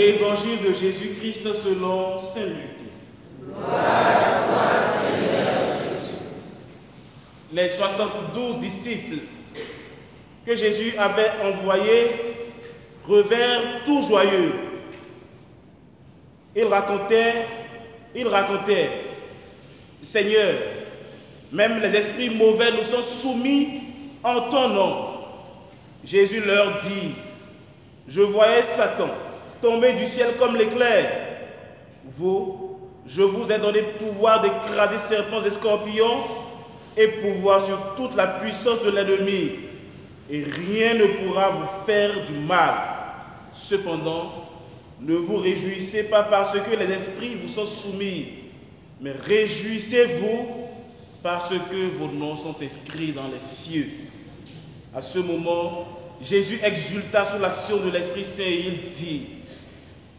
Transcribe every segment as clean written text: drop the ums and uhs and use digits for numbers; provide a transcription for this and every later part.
Évangile de Jésus-Christ selon saint Luc. Gloire à toi, Seigneur Jésus. Les 72 disciples que Jésus avait envoyés revinrent tout joyeux. Ils racontaient, Seigneur, même les esprits mauvais nous sont soumis en ton nom. Jésus leur dit, je voyais Satan tomber du ciel comme l'éclair. Vous, je vous ai donné pouvoir d'écraser serpents et scorpions et pouvoir sur toute la puissance de l'ennemi. Et rien ne pourra vous faire du mal. Cependant, ne vous réjouissez pas parce que les esprits vous sont soumis, mais réjouissez-vous parce que vos noms sont inscrits dans les cieux. À ce moment, Jésus exulta sous l'action de l'Esprit Saint et il dit,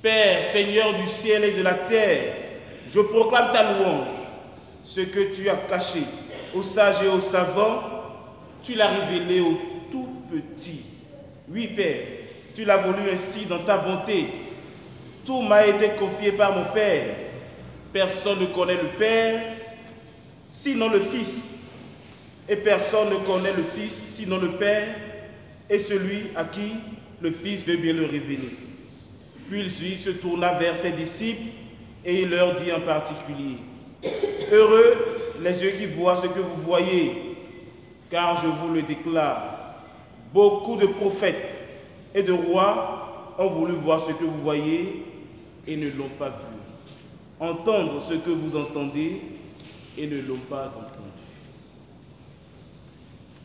Père, Seigneur du ciel et de la terre, je proclame ta louange. Ce que tu as caché aux sages et aux savants, tu l'as révélé aux tout petits. Oui, Père, tu l'as voulu ainsi dans ta bonté. Tout m'a été confié par mon Père. Personne ne connaît le Père, sinon le Fils. Et personne ne connaît le Fils, sinon le Père, et celui à qui le Fils veut bien le révéler. Puis il se tourna vers ses disciples et il leur dit en particulier, heureux les yeux qui voient ce que vous voyez, car je vous le déclare, beaucoup de prophètes et de rois ont voulu voir ce que vous voyez et ne l'ont pas vu, entendre ce que vous entendez et ne l'ont pas entendu.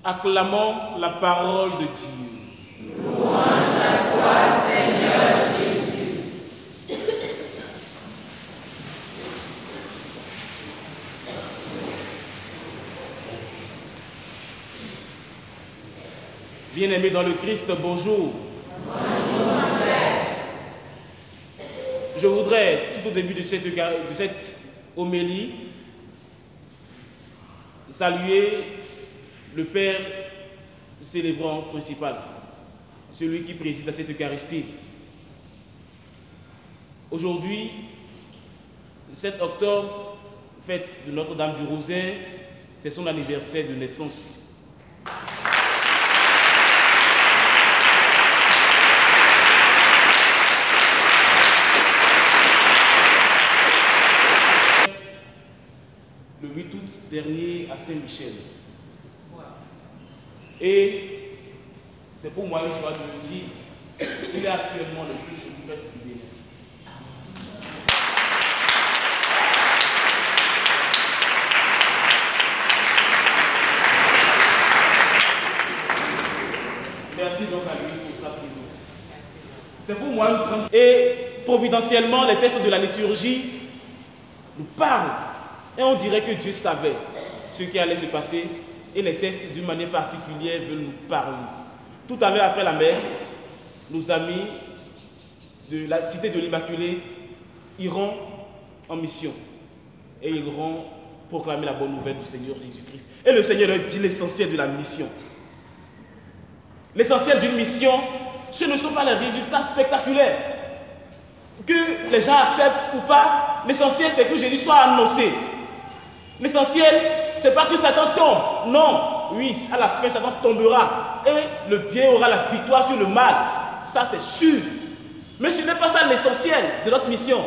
Acclamons la parole de Dieu. Louange à toi, Seigneur Jésus. Bien-aimés dans le Christ, bonjour. Bonjour, mon Père. Je voudrais, tout au début de cette homélie, saluer le Père célébrant principal, celui qui préside à cette Eucharistie. Aujourd'hui, 7 octobre, fête de Notre-Dame du Rosaire, c'est son anniversaire de naissance. Le 8 août dernier à Saint-Michel. Et c'est pour moi une joie de le dire, il est actuellement le plus chauvin du Bénin. Merci donc à lui pour sa présence. C'est pour moi une grande joie. Et providentiellement, les textes de la liturgie nous parlent. Et on dirait que Dieu savait ce qui allait se passer. Et les textes, d'une manière particulière, veulent nous parler. Tout à l'heure, après la messe, nos amis de la cité de l'Immaculée iront en mission. Et ils iront proclamer la bonne nouvelle du Seigneur Jésus-Christ. Et le Seigneur leur dit l'essentiel de la mission. L'essentiel d'une mission, ce ne sont pas les résultats spectaculaires. Que les gens acceptent ou pas, l'essentiel c'est que Jésus soit annoncé. L'essentiel, c'est pas que Satan tombe. Non, oui, à la fin, Satan tombera. Et le bien aura la victoire sur le mal. Ça, c'est sûr. Mais ce n'est pas ça l'essentiel de notre mission.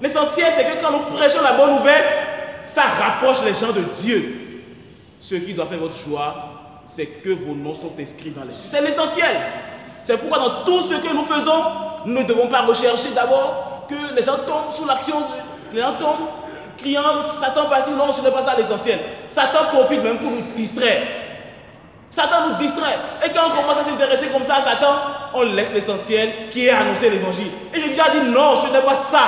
L'essentiel, c'est que quand nous prêchons la bonne nouvelle, ça rapproche les gens de Dieu. Ce qui doit faire votre joie, c'est que vos noms sont inscrits dans les cieux. C'est l'essentiel. C'est pourquoi dans tout ce que nous faisons, nous ne devons pas rechercher d'abord que les gens tombent sous l'action, les gens tombent criant Satan passe. Non, ce n'est pas ça l'essentiel. Satan profite même pour nous distraire. Satan nous distrait. Et quand on commence à s'intéresser comme ça à Satan, on laisse l'essentiel qui est annoncer l'évangile. Et Jésus a dit non, ce n'est pas ça.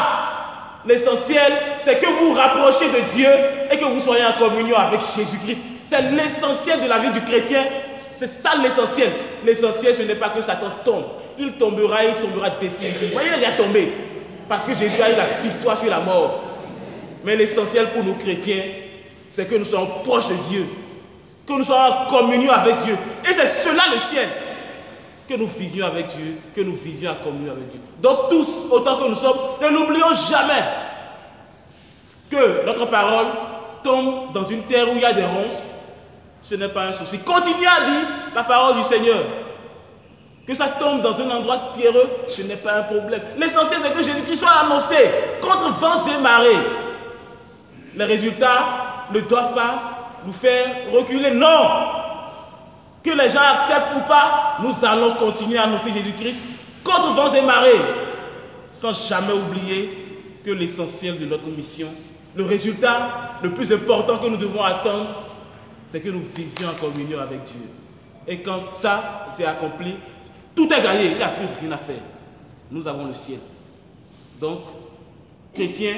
L'essentiel, c'est que vous vous rapprochez de Dieu et que vous soyez en communion avec Jésus-Christ. C'est l'essentiel de la vie du chrétien. C'est ça l'essentiel. L'essentiel, ce n'est pas que Satan tombe. Il tombera définitivement. Il est déjà tombé. Parce que Jésus a eu la victoire sur la mort. Mais l'essentiel pour nous chrétiens, c'est que nous soyons proches de Dieu, que nous soyons en communion avec Dieu. Et c'est cela le ciel. que nous vivions avec Dieu, que nous vivions en communion avec Dieu. Donc tous, autant que nous sommes, ne l'oublions jamais que notre parole tombe dans une terre où il y a des ronces. Ce n'est pas un souci. Continuez à dire la parole du Seigneur. Que ça tombe dans un endroit pierreux, ce n'est pas un problème. L'essentiel, c'est que Jésus-Christ soit annoncé contre vents et marées. Les résultats ne doivent pas nous faire reculer. Non! Que les gens acceptent ou pas, nous allons continuer à annoncer Jésus-Christ contre vents et marées, sans jamais oublier que l'essentiel de notre mission, le résultat le plus important que nous devons attendre, c'est que nous vivions en communion avec Dieu. Et quand ça s'est accompli, tout est gagné, il n'y a plus rien à faire. Nous avons le ciel. Donc, chrétiens,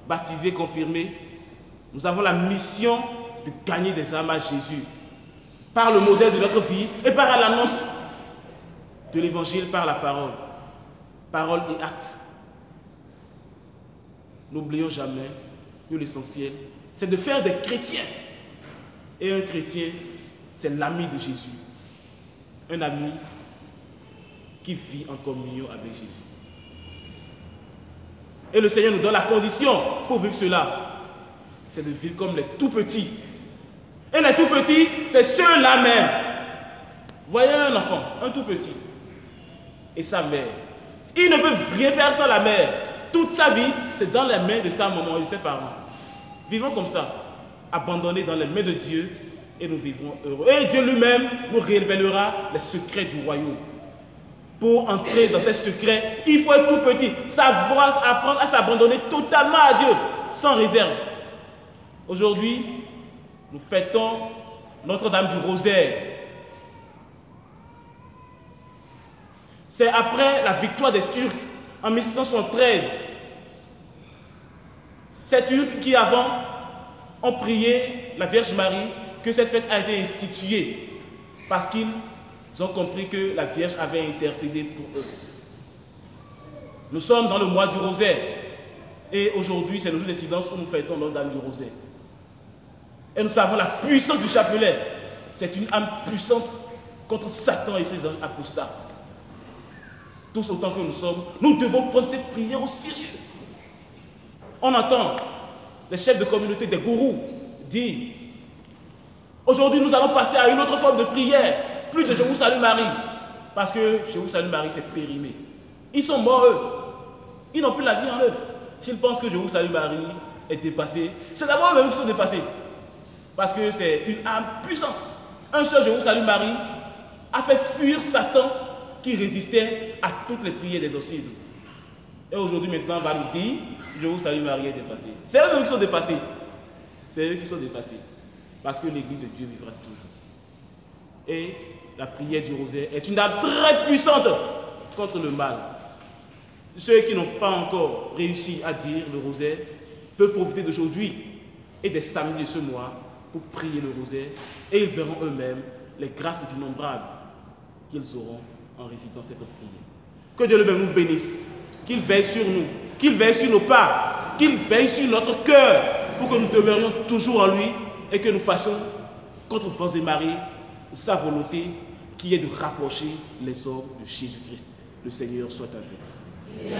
baptisés, confirmés, nous avons la mission de gagner des âmes à Jésus par le modèle de notre vie et par l'annonce de l'évangile, par la parole. Parole et acte. N'oublions jamais que l'essentiel, c'est de faire des chrétiens. Et un chrétien, c'est l'ami de Jésus. Un ami qui vit en communion avec Jésus. Et le Seigneur nous donne la condition pour vivre cela. C'est de vivre comme les tout-petits. Et les tout-petits, c'est ceux-là même. Voyez un enfant, un tout-petit, et sa mère. Il ne peut rien faire sans la mère. Toute sa vie, c'est dans les mains de sa maman et de ses parents. Vivons comme ça, abandonnés dans les mains de Dieu, et nous vivrons heureux. Et Dieu lui-même nous révélera les secrets du royaume. Pour entrer dans ces secrets, il faut être tout petit, savoir apprendre à s'abandonner totalement à Dieu, sans réserve. Aujourd'hui, nous fêtons Notre-Dame du Rosaire. C'est après la victoire des Turcs en 1673. Ces Turcs qui avant ont prié la Vierge Marie que cette fête a été instituée parce qu'ils ont compris que la Vierge avait intercédé pour eux. Nous sommes dans le mois du Rosaire et aujourd'hui c'est le jour des silences où nous fêtons Notre-Dame du Rosaire. Et nous savons la puissance du chapelet. C'est une âme puissante contre Satan et ses anges apostats. Tous autant que nous sommes, nous devons prendre cette prière au sérieux. On entend les chefs de communauté, des gourous, dire aujourd'hui nous allons passer à une autre forme de prière, plus de Je vous salue Marie, parce que Je vous salue Marie c'est périmé. Ils sont morts eux, ils n'ont plus la vie en eux. S'ils pensent que Je vous salue Marie est dépassé, c'est d'abord eux-mêmes qui sont dépassés, parce que c'est une âme puissante. Un seul Je vous salue Marie a fait fuir Satan qui résistait à toutes les prières d'exorcisme. Et aujourd'hui, maintenant, on va nous dire Je vous salue Marie est dépassé. C'est eux-mêmes qui sont dépassés. C'est eux qui sont dépassés. Parce que l'Église de Dieu vivra toujours. Et la prière du rosaire est une arme très puissante contre le mal. Ceux qui n'ont pas encore réussi à dire le rosaire peuvent profiter d'aujourd'hui et des samedis de ce mois pour prier le rosaire et ils verront eux-mêmes les grâces innombrables qu'ils auront en récitant cette prière. Que Dieu lui-même nous bénisse, qu'il veille sur nous, qu'il veille sur nos pas, qu'il veille sur notre cœur pour que nous demeurions toujours en lui et que nous fassions contre vents et marées sa volonté qui est de rapprocher les hommes de Jésus-Christ. Le Seigneur soit avec vous.